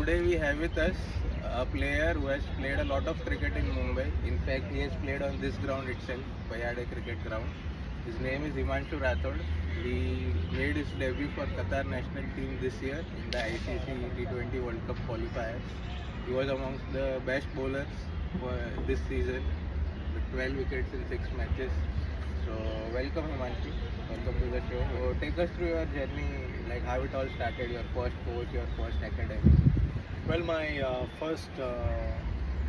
Today we have with us a player who has played a lot of cricket in Mumbai. In fact, he has played on this ground itself, Payade cricket ground. His name is Himanshu Rathod. He made his debut for Qatar national team this year in the ICC T20 World Cup qualifiers. He was amongst the best bowlers for this season, with 12 wickets in 6 matches. So welcome Himanshu, welcome to the show. So, take us through your journey, like how it all started, your first coach, your first academy. Well, my first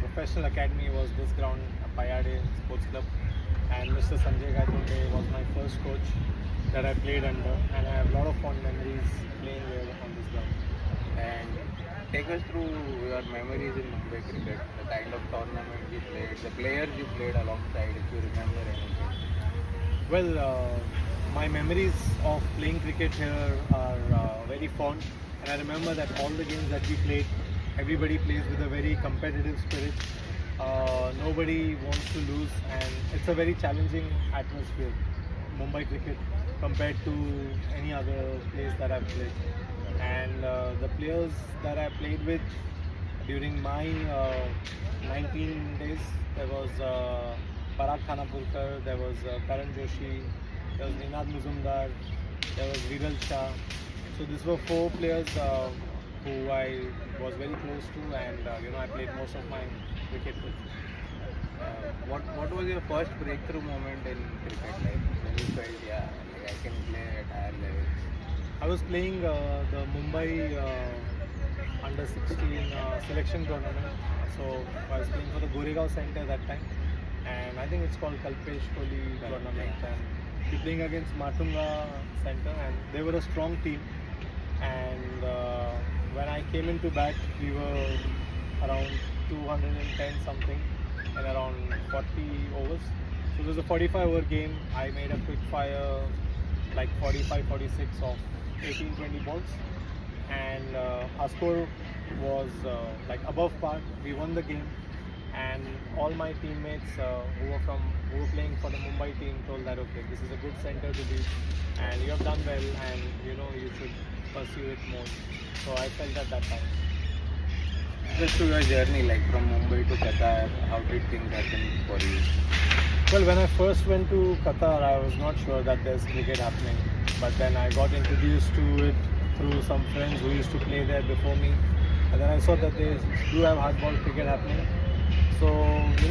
professional academy was this ground, Payade Sports Club, and Mr. Sanjay Gatonde was my first coach that I played under, and I have a lot of fond memories playing there on this ground. And take us through your memories in Mumbai cricket, the kind of tournament you played, the players you played alongside, if you remember anything. Well, my memories of playing cricket here are very fond, and I remember that all the games that we played, everybody plays with a very competitive spirit. Nobody wants to lose, and it's a very challenging atmosphere, Mumbai cricket, compared to any other place that I've played. And the players that I played with during my 19 days, there was Parag Khanapurkar, there was Karan Joshi, there was Ninad Muzumdar, there was Viral Shah. So these were 4 players who I was very close to, and I played most of my cricket with. What was your first breakthrough moment in cricket, like when you felt, yeah, like I can play at higher levels? I was playing the Mumbai under 16 selection tournament. So I was playing for the Goregaon Center that time, and I think it's called Kalpesh Kohli tournament. And we're playing against Matunga Center, and they were a strong team. And when I came into bat, we were around 210 something and around 40 overs. So it was a 45-over game. I made a quick fire, like 45-46 of 18-20 balls, and our score was like above par. We won the game, and all my teammates who were playing for the Mumbai team told that, okay, this is a good center to be, and you have done well, and you should pursue it more. So I felt at that time. Just to your journey, like from Mumbai to Qatar, how did things happen for you? Well, when I first went to Qatar, I was not sure that there's cricket happening, but then I got introduced to it through some friends who used to play there before me, and then I saw that they do have hardball cricket happening. So,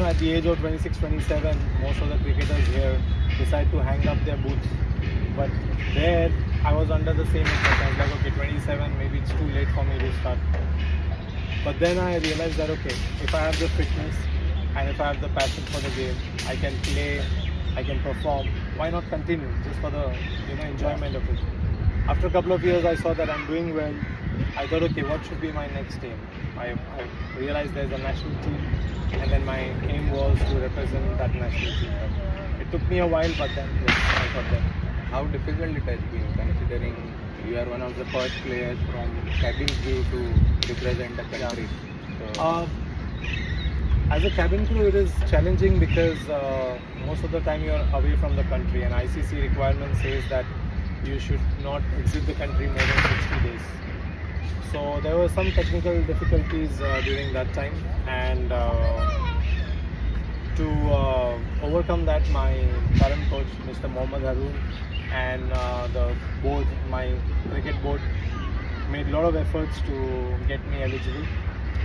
at the age of 26, 27, most of the cricketers here decide to hang up their boots. But there, I was under the same effect. I was like, okay, 27, maybe it's too late for me to start. But then I realized that, okay, if I have the fitness and if I have the passion for the game, I can play, I can perform. Why not continue just for the enjoyment of it? After a couple of years, I saw that I'm doing well. I thought, okay, what should be my next aim? I realized there's a national team, and then my aim was to represent that national team. It took me a while, but then yes, I got there. How difficult it has been, considering you are one of the first players from cabin crew to represent the country. So, as a cabin crew, it is challenging because most of the time you are away from the country, and ICC requirement says that you should not exit the country more than 60 days. So there were some technical difficulties during that time, and to overcome that, my current coach, Mr. Mohammad Haroon, and the board, my cricket board, made a lot of efforts to get me eligible.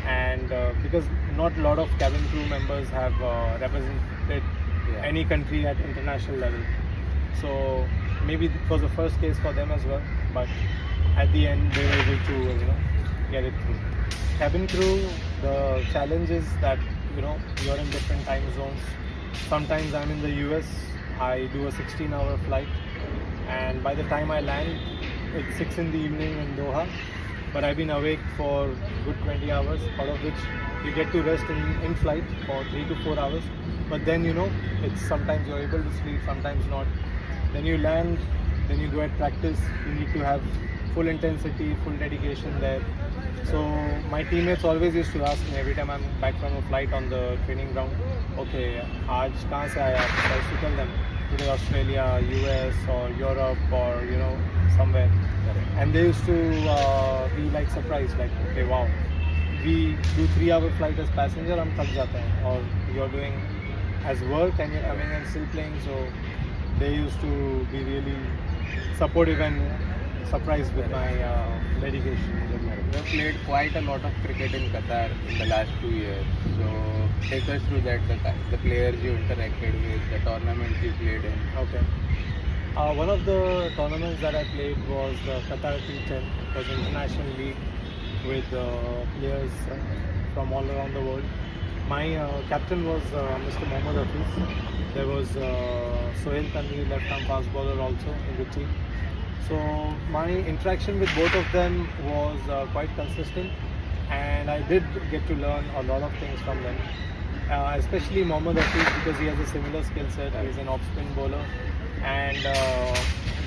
And because not a lot of cabin crew members have represented any country at international level, so maybe it was the first case for them as well. But at the end, they were able to get it through. Cabin crew, the challenge is that you're in different time zones. Sometimes I'm in the US. I do a 16-hour flight, and by the time I land, it's 6 in the evening in Doha. But I've been awake for good 20 hours, out of which you get to rest in flight for 3 to 4 hours. But then it's sometimes you're able to sleep, sometimes not. Then you land, then you go at practice. You need to have full intensity, full dedication there. So my teammates always used to ask me every time I'm back from a flight on the training ground, okay, aaj kahan se aaya? So I used to tell them, today Australia, US or Europe or somewhere. And they used to be like surprised, like, okay, wow. we do 3-hour flight as passenger, हम थक जाते हैं, और you're doing as work and you're coming and still playing. So they used to be really supportive and surprised with my dedication. You have played quite a lot of cricket in Qatar in the last 2 years. So take us through that, the players you interacted with, the tournaments you played in. Okay. One of the tournaments that I played was the Qatar T10. It was an international league with players from all around the world. My captain was Mr. Mohammad Hafiz. There was Sohail Tanvir, left-arm fast bowler, also in the team. So my interaction with both of them was quite consistent, and I did get to learn a lot of things from them. Especially Mohammad Hafiz, because he has a similar skill set. He's an off-spin bowler and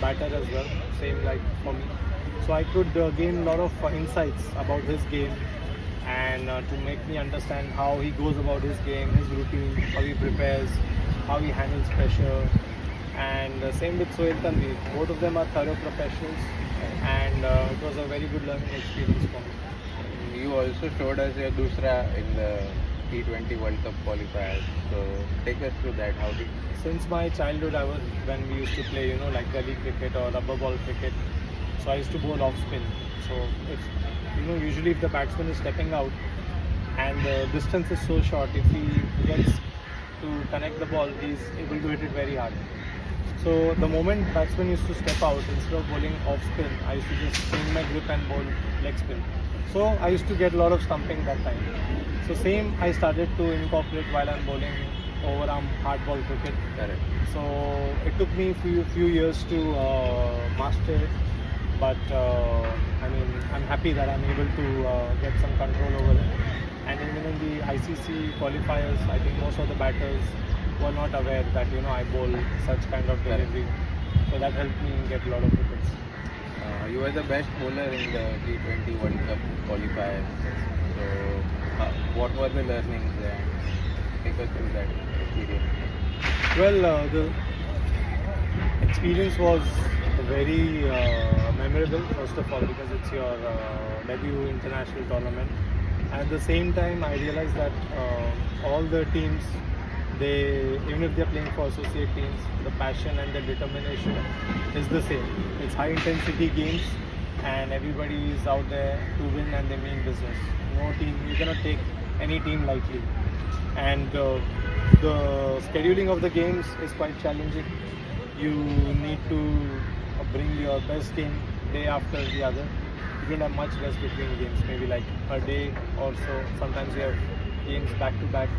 batter as well, same like for me. So I could gain a lot of insights about his game, and to make me understand how he goes about his game, his routine, how he prepares, how he handles pressure. And same with Sohail Tanvir. Both of them are thorough professionals, and it was a very good learning experience for me. You also showed us your Dusra in the T20 World Cup qualifiers. So take us through that. How did? Since my childhood, when we used to play, like gully cricket or rubber ball cricket, so I used to bowl off spin. So if usually if the batsman is stepping out and the distance is so short, if he gets to connect the ball, he is able to hit it very hard. So the moment batsman used to step out, instead of bowling off spin, I used to just change my grip and bowl leg spin. So I used to get a lot of stumping that time. So same I started to incorporate while I'm bowling overarm hard ball cricket. Correct. So it took me few years to master it, but I'm happy that I'm able to get some control over it. And even in the ICC qualifiers, I think most of the batters were not aware that I bowl such kind of delivery. So that helped me get a lot of wickets. You were the best bowler in the T20 World Cup qualifiers. So what were the learnings, and take us through that experience? Well, the experience was very memorable, first of all, because it's your debut international tournament. At the same time, I realized that all the teams, even if they're playing for associate teams, the passion and the determination is the same. It's high intensity games, and everybody is out there to win, and they mean business. No team, you cannot take any team lightly. And the scheduling of the games is quite challenging. You need to bring your best game day after the other. You don't have much rest between games, maybe like a day or so. Sometimes you have games back to back.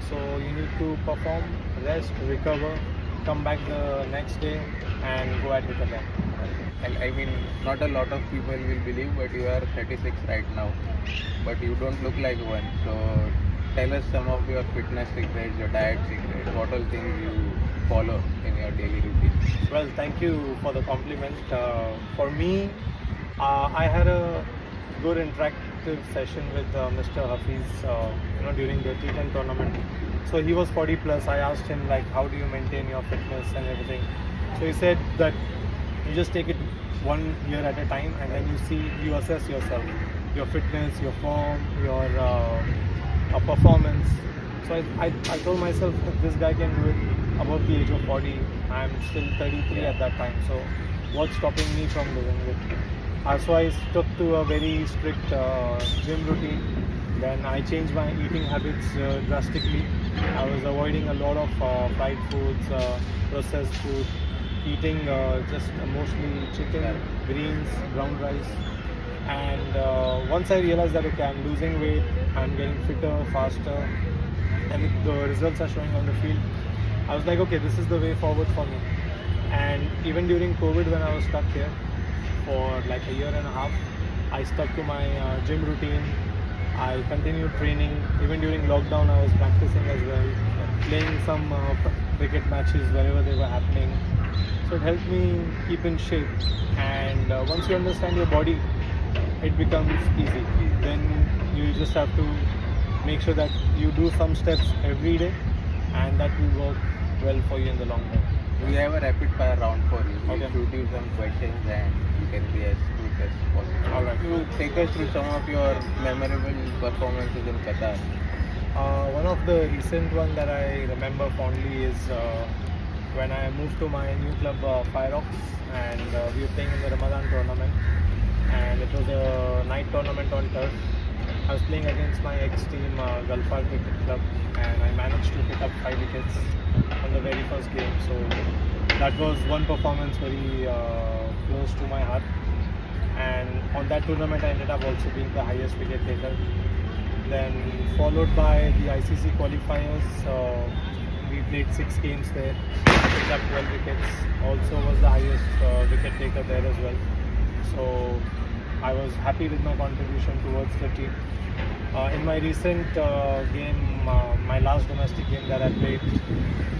So you need to perform, rest, recover, come back the next day and go at it again. And I mean, not a lot of people will believe, but you are 36 right now, but you don't look like one. So tell us some of your fitness secrets, your diet secrets, what all things you follow in your daily routine. Well, thank you for the compliment. For me, I had a good interactive session with Mr. Hafiz, during the T10 tournament. So he was 40 plus. I asked him like, how do you maintain your fitness and everything? So he said that you just take it 1 year at a time, and then you assess yourself, your fitness, your form, your performance. So I told myself that this guy can do it above the age of 40. I'm still 33 at that time. So what's stopping me from doing it? So I stuck to a very strict gym routine. Then I changed my eating habits drastically. I was avoiding a lot of fried foods, processed food, eating just mostly chicken, greens, brown rice. And once I realized that okay, I'm losing weight, I'm getting fitter, faster, and the results are showing on the field, I was like, okay, this is the way forward for me. And even during COVID, when I was stuck here for like a year and a half, I stuck to my gym routine. I continued training. Even during lockdown, I was practicing as well, playing some cricket matches wherever they were happening. So it helped me keep in shape. And once you understand your body, it becomes easy. Then you just have to make sure that you do some steps every day, and that will work well for you in the long run. We have a rapid fire round for you. We'll Okay. shoot you some questions, and you can be as quick as possible. All right. You take us through some of your memorable performances in Qatar. One of the recent one that I remember fondly is when I moved to my new club, Fireox, and we were playing in the Ramadan tournament, and it was a night tournament on turf. I was playing against my ex-team, Gulfar Cricket Club, and I managed to pick up 5 wickets on the very first game. So that was one performance very close to my heart. And on that tournament, I ended up also being the highest wicket taker. Then followed by the ICC qualifiers, we played 6 games there, picked up 12 wickets, also was the highest wicket taker there as well. So I was happy with my contribution towards the team. In my recent game, my last domestic game that I played,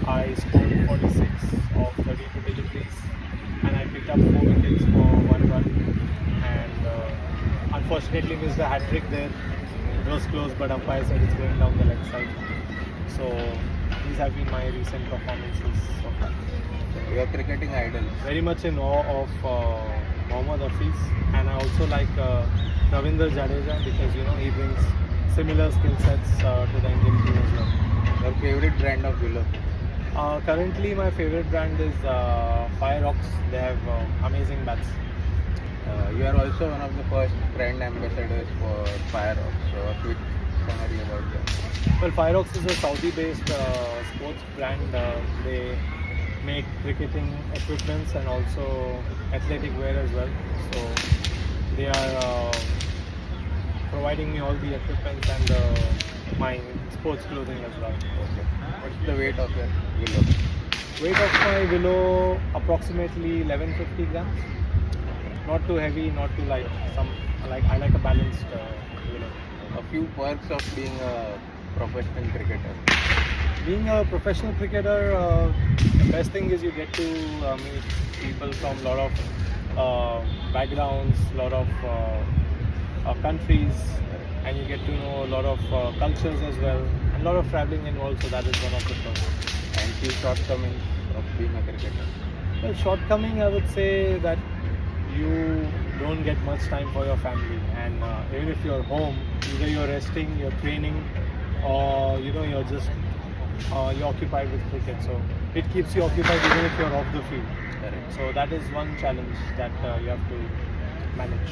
I scored 46 of 32 deliveries and I picked up 4 wickets for 1 run, and unfortunately missed the hat-trick there. It was close, but umpire said it's going down the leg side. So these have been my recent performances so far. Your cricketing idol. Very much in awe of Mohammad Hafiz, and I also like Ravindra Jadeja because he brings similar skill sets to the Indian team as well. Your favorite brand of willow? Currently, my favorite brand is Fireox. They have amazing bats. You are also one of the first brand ambassadors for Fireox. So a quick summary about that. Well, Fireox is a Saudi-based sports brand. They make cricketing equipments and also athletic wear as well. So they are providing me all the equipment and my sports clothing as well. Okay. What's the weight of your willow? Weight of my willow approximately 1150 grams. Not too heavy, not too light. I like a balanced willow. A few perks of being a professional cricketer. Being a professional cricketer, the best thing is you get to meet people from a lot of backgrounds, a lot of countries, and you get to know a lot of cultures as well, and a lot of traveling involved, so that is one of the perks. And few shortcomings of being a cricketer. Well, shortcoming, I would say that you don't get much time for your family, and even if you're home, either you're resting, you're training, or you're just you're occupied with cricket. So it keeps you occupied even if you're off the field. Correct. So that is one challenge that you have to manage.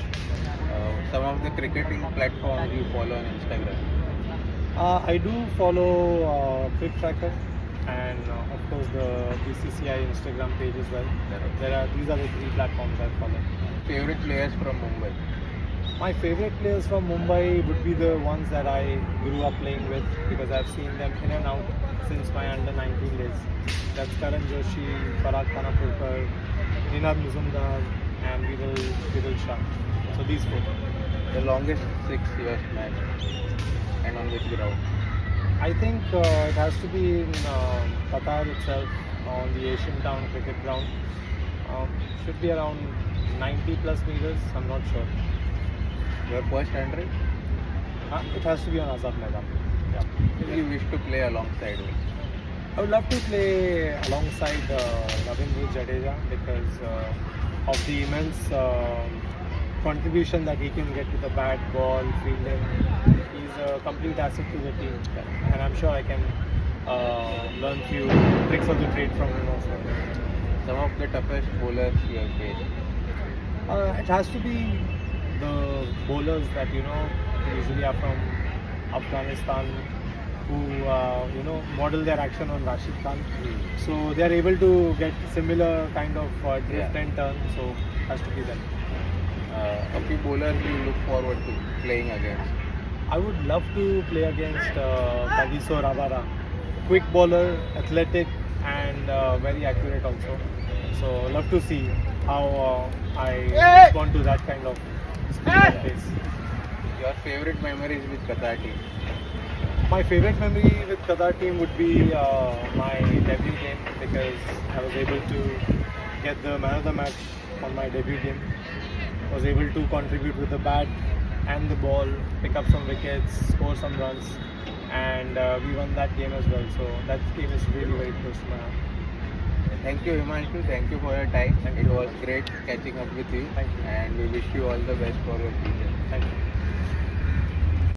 Some of the cricketing platforms you follow on Instagram. I do follow Quick Tracker and of course the BCCI Instagram page as well. These are the 3 platforms I follow. Favorite players from Mumbai? My favorite players from Mumbai would be the ones that I grew up playing with because I've seen them in and out since my under 19 days. That's Karan Joshi, Farhad Khanapurkar, Ninad Muzumdar and Viral Shah. So these 4. The longest 6 years match, and on which ground? I think it has to be in Qatar itself, on the Asian Town cricket ground. Should be around 90 plus meters, I'm not sure. Your first 100? It has to be on Azad Maidan. Yeah. Who do you wish to play alongside with? I would love to play alongside Ravindra Jadeja because of the immense contribution that he can get to the bat, ball, fielding. He's a complete asset to the team, and I'm sure I can learn few tricks of the trade from him also. Some of the toughest bowlers you have faced? It has to be the bowlers that usually are from Afghanistan, who model their action on Rashid Khan. So they are able to get similar kind of drift and turn. So it has to be them. A few bowlers you look forward to playing against? I would love to play against Kagiso Rabara. Quick bowler, athletic, and very accurate also. So love to see how I respond to that kind of speed and pace. Your favorite memories with Qatar team? My favorite memory with Qatar team would be my debut game because I was able to get the man of the match on my debut game. Was able to contribute with the bat and the ball, pick up some wickets, score some runs, and we won that game as well. So that game is really very close to my heart. Thank you, Himanshu. Thank you for your time. Thank It you. was great catching up with you. Thank you. And we wish you all the best for your future. Thank you.